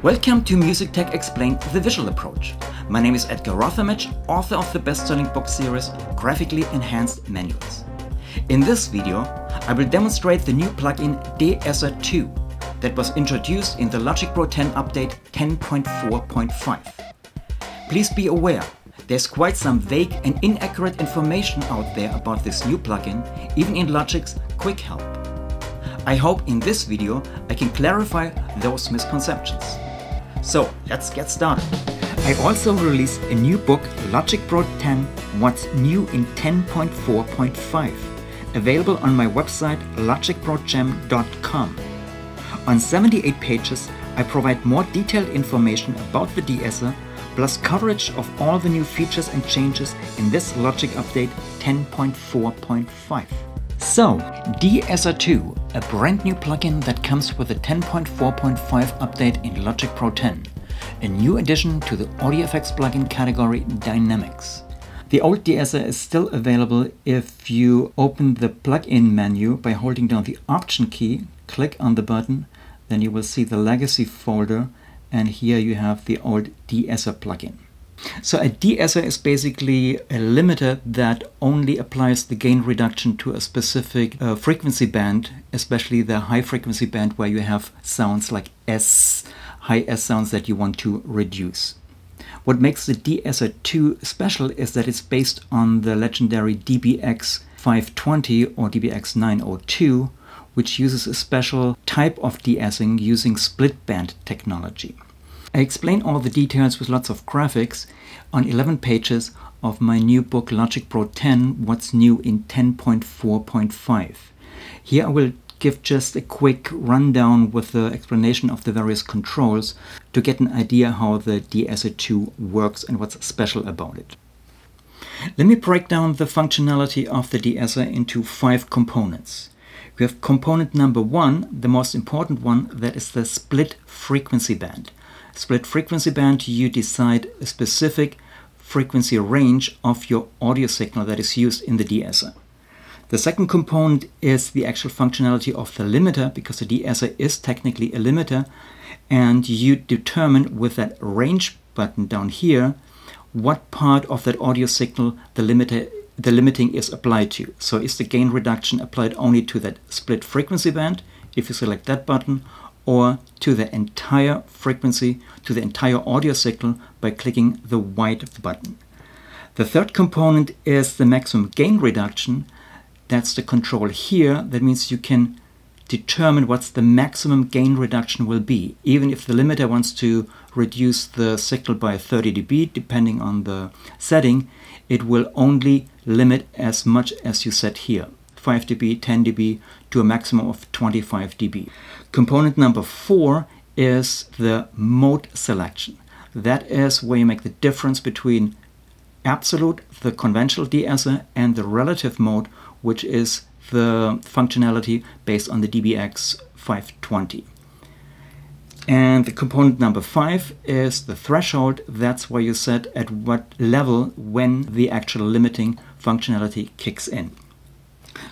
Welcome to Music Tech Explained, the visual approach. My name is Edgar Rothermich, author of the best-selling book series Graphically Enhanced Manuals. In this video, I will demonstrate the new plugin DeEsser 2 that was introduced in the Logic Pro 10 update 10.4.5. Please be aware, there's quite some vague and inaccurate information out there about this new plugin, even in Logic's Quick Help. I hope in this video I can clarify those misconceptions. So let's get started. I also released a new book, Logic Pro 10 What's New in 10.4.5, available on my website logicprogem.com. On 78 pages, I provide more detailed information about the DeEsser, plus coverage of all the new features and changes in this Logic update 10.4.5. So, DeEsser 2, a brand new plugin that comes with the 10.4.5 update in Logic Pro 10, a new addition to the audio effects plugin category Dynamics. The old DeEsser is still available if you open the plugin menu by holding down the Option key, click on the button, then you will see the legacy folder, and here you have the old DeEsser plugin. So a DeEsser is basically a limiter that only applies the gain reduction to a specific frequency band, especially the high frequency band where you have sounds like S, high S sounds that you want to reduce. What makes the DeEsser 2 special is that it's based on the legendary DBX 520 or DBX 902, which uses a special type of deessing using split band technology. I explain all the details with lots of graphics on 11 pages of my new book Logic Pro 10 What's New in 10.4.5. Here I will give just a quick rundown with the explanation of the various controls to get an idea how the DeEsser 2 works and what's special about it. Let me break down the functionality of the DeEsser into 5 components. We have component number 1, the most important one, that is the split frequency band. Split frequency band, you decide a specific frequency range of your audio signal that is used in the DeEsser. The second component is the actual functionality of the limiter, because the DeEsser is technically a limiter, and you determine with that range button down here what part of that audio signal the limiting is applied to. So is the gain reduction applied only to that split frequency band, if you select that button, or to the entire frequency, to the entire audio signal by clicking the white button. The third component is the maximum gain reduction. That's the control here. That means you can determine what's the maximum gain reduction will be. Even if the limiter wants to reduce the signal by 30 dB, depending on the setting, it will only limit as much as you set here. 5 dB, 10 dB, to a maximum of 25 dB. Component number 4 is the mode selection. That is where you make the difference between absolute, the conventional DeEsser, and the relative mode, which is the functionality based on the DBX 520. And the component number 5 is the threshold. That's where you set at what level when the actual limiting functionality kicks in.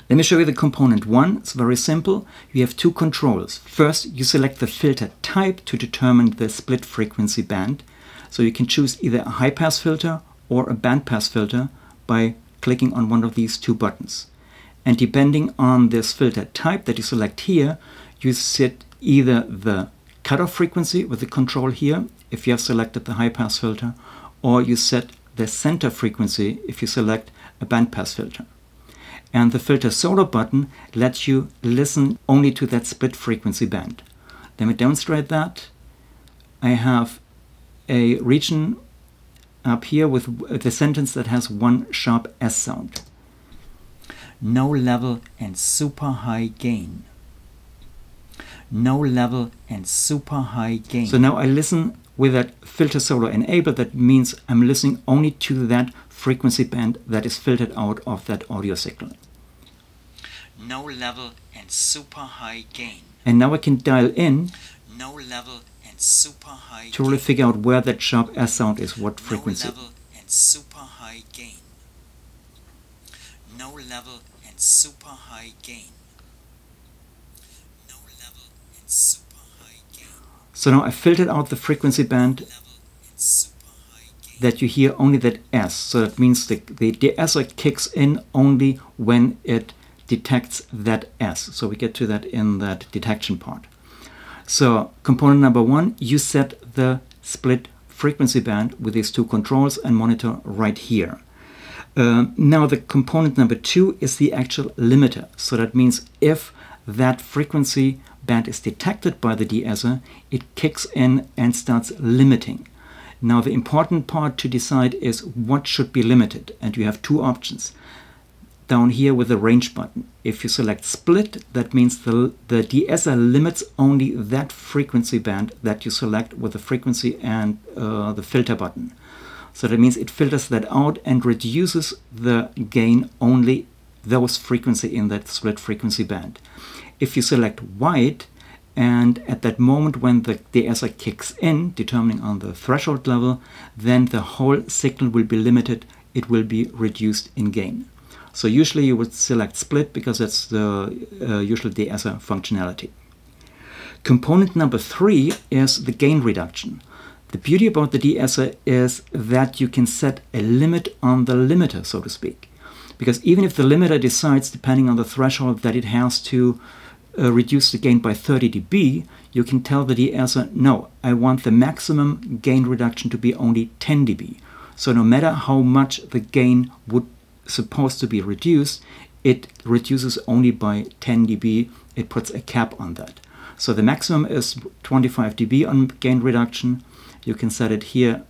Let me show you the component 1. It's very simple. You have 2 controls. First, you select the filter type to determine the split frequency band. So you can choose either a high-pass filter or a band-pass filter by clicking on one of these 2 buttons. And depending on this filter type that you select here, you set either the cutoff frequency with the control here, if you have selected the high-pass filter, or you set the center frequency if you select a band-pass filter. And the filter solo button lets you listen only to that split frequency band. Let me demonstrate that. I have a region up here with the sentence that has one sharp S sound. No level and super high gain. No level and super high gain. So now I listen with that filter solo enabled. That means I'm listening only to that frequency band that is filtered out of that audio signal. No level and super high gain. And now I can dial in no level and super high to really figure out where that sharp S sound is, what frequency. No level and super high gain. No level and super high gain. No level and super high gain. So now I filtered out the frequency band that you hear, only that S. So that means the DeEsser kicks in only when it detects that S. So we get to that in that detection part. So component number 1, you set the split frequency band with these two controls and monitor right here. Now the component number 2 is the actual limiter. So that means if that frequency band is detected by the DeEsser, it kicks in and starts limiting. Now the important part to decide is what should be limited, and you have two options. Down here with the range button, if you select split, that means the DeEsser limits only that frequency band that you select with the frequency and the filter button. So that means it filters that out and reduces the gain only those frequency in that split frequency band. If you select wide, and at that moment when the DeEsser kicks in, determining on the threshold level, then the whole signal will be limited, it will be reduced in gain. So usually you would select split because that's the usual DeEsser functionality. Component number 3 is the gain reduction. The beauty about the DeEsser is that you can set a limit on the limiter, so to speak. Because even if the limiter decides, depending on the threshold, that it has to reduce the gain by 30 dB, you can tell the DeEsser, no, I want the maximum gain reduction to be only 10 dB. So no matter how much the gain would supposed to be reduced, it reduces only by 10 dB. It puts a cap on that. So the maximum is 25 dB on gain reduction. You can set it here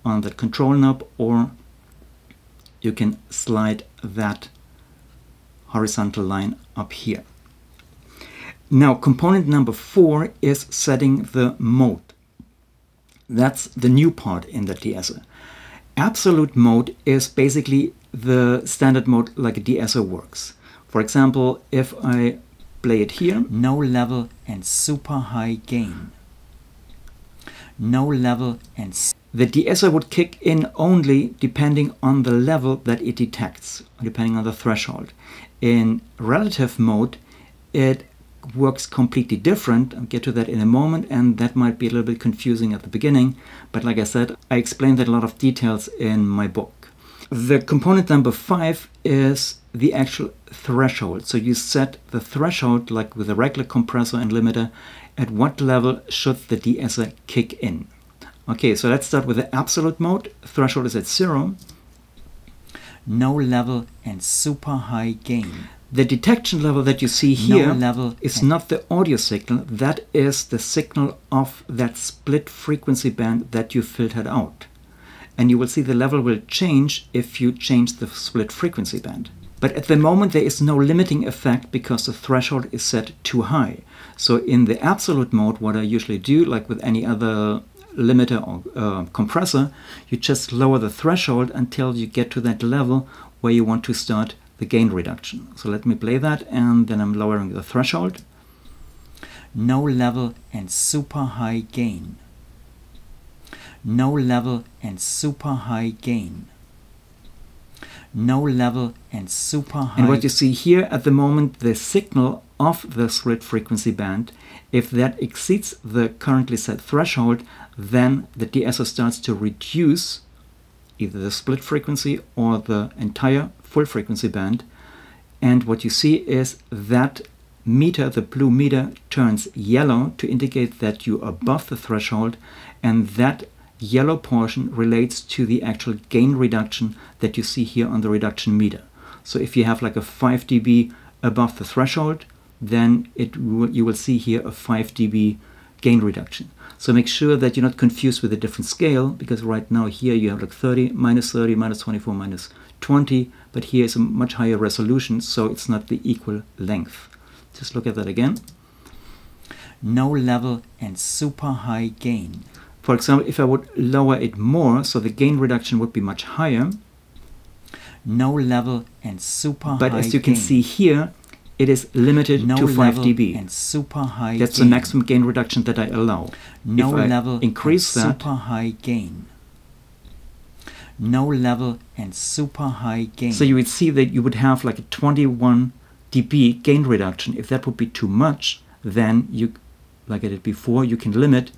on the control knob, or you can slide that horizontal line up here. Now component number 4 is setting the mode. That's the new part in the DeEsser. Absolute mode is basically the standard mode like a DeEsser works. For example, if I play it here, no level and super high gain. No level and the DeEsser would kick in only depending on the level that it detects, depending on the threshold. In relative mode, it works completely different. I'll get to that in a moment, and that might be a little bit confusing at the beginning, but like I said, I explained that a lot of details in my book. The component number 5 is the actual threshold. So you set the threshold, like with a regular compressor and limiter, at what level should the DeEsser kick in. Okay, so let's start with the absolute mode. Threshold is at 0. No level and super high gain. The detection level that you see here is not the audio signal, that is the signal of that split frequency band that you filtered out. And you will see the level will change if you change the split frequency band. But at the moment there is no limiting effect because the threshold is set too high. So in the absolute mode, what I usually do, like with any other limiter or compressor, you just lower the threshold until you get to that level where you want to start the gain reduction. So let me play that, and then I'm lowering the threshold. No level and super high gain. No level and super high gain. No level and super high. And what you see here at the moment, the signal of the split frequency band, if that exceeds the currently set threshold, then the DeEsser starts to reduce either the split frequency or the entire full frequency band. And what you see is that meter, the blue meter, turns yellow to indicate that you're above the threshold, and that yellow portion relates to the actual gain reduction that you see here on the reduction meter. So if you have like a 5 dB above the threshold, then you will see here a 5 dB gain reduction. So make sure that you're not confused with a different scale, because right now here you have like 30, minus 24, minus 20, but here is a much higher resolution, so it's not the equal length. Just look at that again. No level and super high gain. For example, if I would lower it more, so the gain reduction would be much higher. No level and super high gain. But as you can see here, it is limited to 5 dB. And super high That's gain. the maximum gain reduction that I allow. No if I level increase and that, super high gain. No level and super high gain. so you would see that you would have like a 21 dB gain reduction. If that would be too much, then you like I did before, you can limit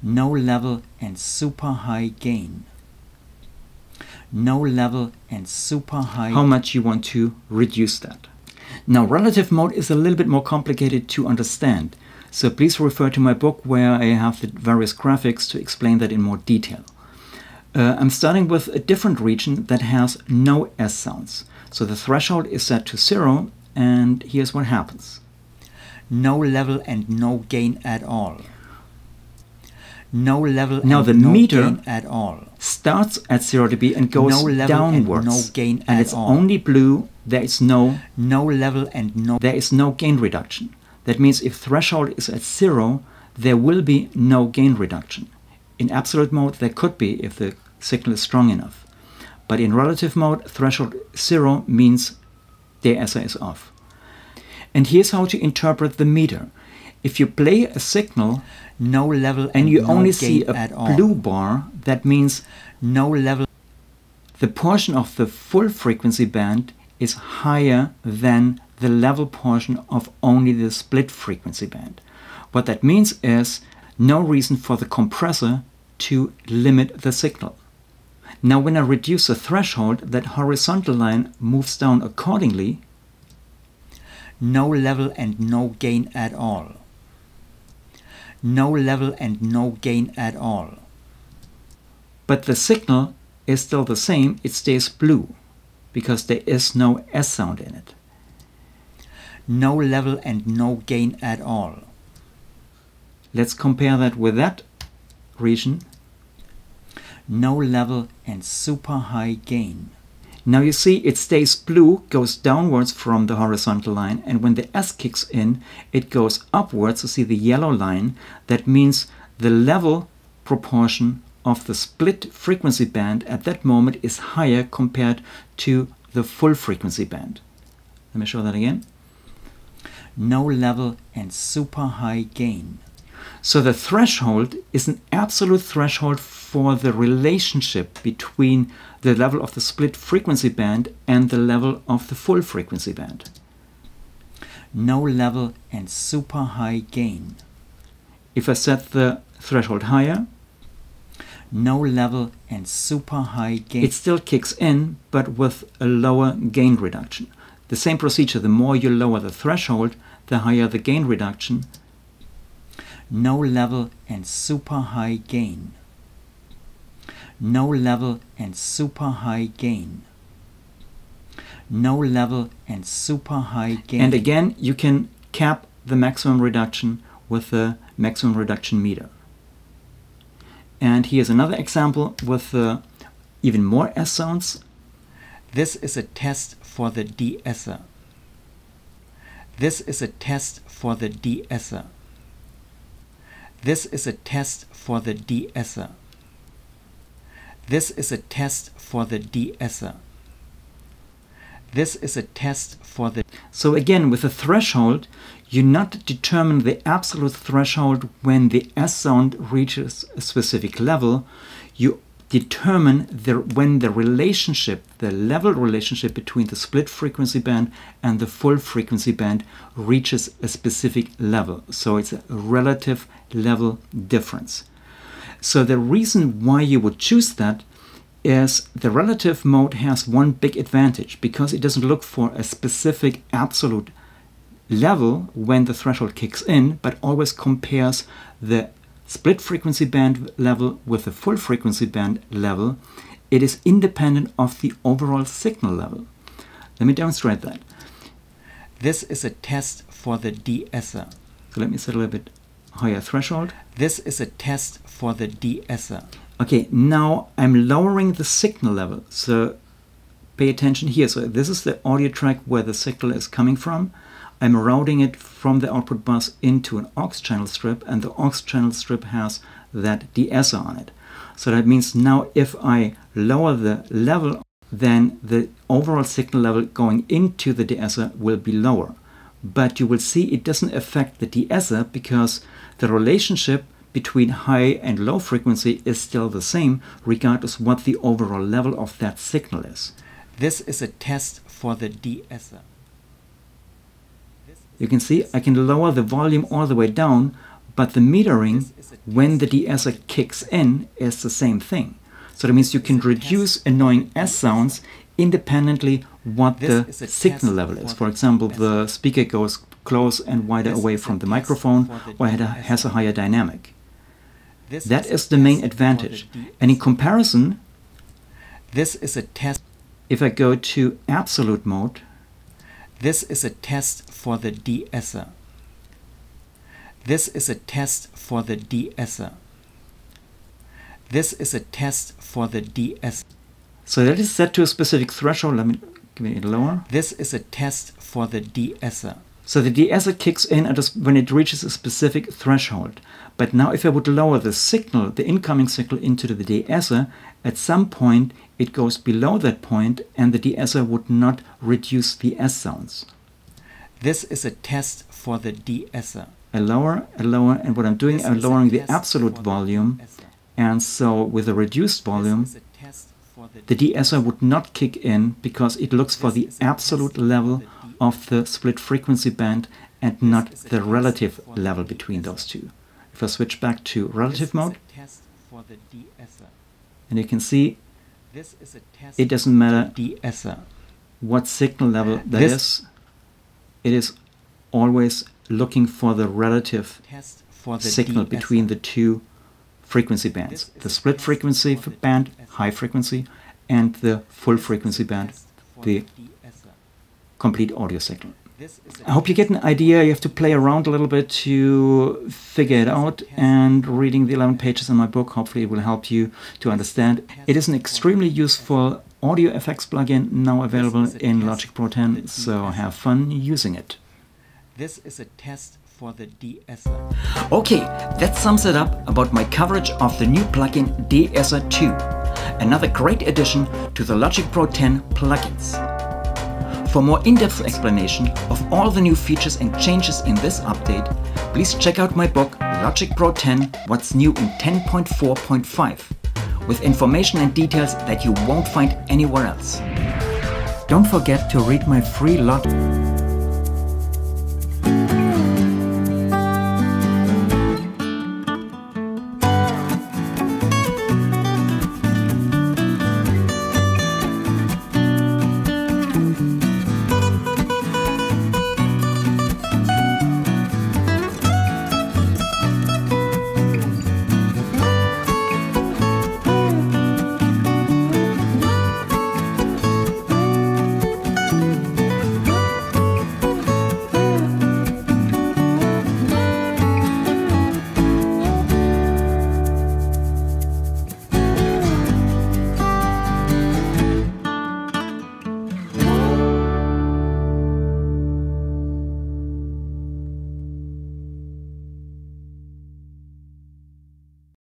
no level and super high gain. No level and super high. How much you want to reduce that. Now, relative mode is a little bit more complicated to understand, so please refer to my book where I have the various graphics to explain that in more detail. I'm starting with a different region that has no S sounds. So the threshold is set to 0, and here's what happens. No level and no gain at all. No level now and the no meter gain at all. Starts at 0 dB and goes no level downwards. And no gain and at it's all. only blue. There is no level and no. There is no gain reduction. That means if threshold is at 0, there will be no gain reduction. In absolute mode, there could be if the signal is strong enough. But in relative mode, threshold 0 means DeEsser is off. And here's how to interpret the meter. If you play a signal no level and you no only see a blue bar, that means no level. The portion of the full frequency band is higher than the level portion of only the split frequency band. What that means is no reason for the compressor to limit the signal. Now when I reduce the threshold, that horizontal line moves down accordingly. No level and no gain at all. No level and no gain at all. But the signal is still the same, it stays blue, because there is no S sound in it. No level and no gain at all. Let's compare that with that region. No level and super high gain. Now you see it stays blue, goes downwards from the horizontal line, and when the S kicks in, it goes upwards. You see the yellow line. That means the level proportion of the split frequency band at that moment is higher compared to the full frequency band. Let me show that again. No level and super high gain. So the threshold is an absolute threshold for the relationship between the level of the split frequency band and the level of the full frequency band. No level and super high gain. If I set the threshold higher, no level and super high gain. It still kicks in, but with a lower gain reduction. The same procedure, the more you lower the threshold, the higher the gain reduction. No level and super high gain. No level and super high gain. No level and super high gain. And again, you can cap the maximum reduction with the maximum reduction meter. And here's another example with even more S sounds. This is a test for the DeEsser. This is a test for the DeEsser. This is a test for the DeEsser. This is a test for the DeEsser. This is a test for the... So again, with the threshold, you not determine the absolute threshold when the S sound reaches a specific level. You determine when the relationship, the level relationship between the split frequency band and the full frequency band reaches a specific level. So it's a relative level difference. So the reason why you would choose that is the relative mode has one big advantage, because it doesn't look for a specific absolute level when the threshold kicks in, but always compares the split frequency band level with the full frequency band level. It is independent of the overall signal level. Let me demonstrate that. This is a test for the DeEsser. So let me set a little bit higher threshold. This is a test for the DeEsser. Okay, now I'm lowering the signal level. So pay attention here. So this is the audio track where the signal is coming from. I'm routing it from the output bus into an aux channel strip, and the aux channel strip has that DeEsser on it. So that means now if I lower the level, then the overall signal level going into the DeEsser will be lower. But you will see it doesn't affect the DeEsser, because the relationship between high and low frequency is still the same, regardless what the overall level of that signal is. This is a test for the DeEsser. You can see I can lower the volume all the way down, but the metering when the DeEsser kicks in is the same thing. So that means you can reduce annoying S sounds independently what the signal level is. For example, the speaker goes close and wider away from the microphone, or it has a higher dynamic. That is the main advantage. And in comparison, this is a test. If I go to absolute mode, this is a test for the DeEsser. This is a test for the DeEsser. This is a test for the DeEsser. So that is set to a specific threshold. Let me give it lower. This is a test for the DeEsser. So the DeEsser kicks in when it reaches a specific threshold. But now if I would lower the signal, the incoming signal into the DeEsser, at some point it goes below that point and the DeEsser would not reduce the S sounds. This is a test for the DeEsser. I lower, and what I'm doing, I'm lowering the absolute volume. And so with a reduced volume, the DeEsser would not kick in because it looks for the absolute level of the split frequency band and not the relative level between those two. If I switch back to relative mode, and you can see it doesn't matter what signal level that is, it is always looking for the relative signal between the two frequency bands. The split frequency band, high frequency, and the full frequency band, the complete audio signal. I hope you get an idea. You have to play around a little bit to figure it out, and reading the 11 pages in my book, hopefully it will help you to understand. It is an extremely useful audio effects plugin now available in Logic Pro 10, so have fun using it. This is a test for the DeEsser. Okay, that sums it up about my coverage of the new plugin DeEsser 2, another great addition to the Logic Pro 10 plugins. For more in-depth explanation of all the new features and changes in this update, please check out my book Logic Pro 10 What's New in 10.4.5 with information and details that you won't find anywhere else. Don't forget to read my free Logic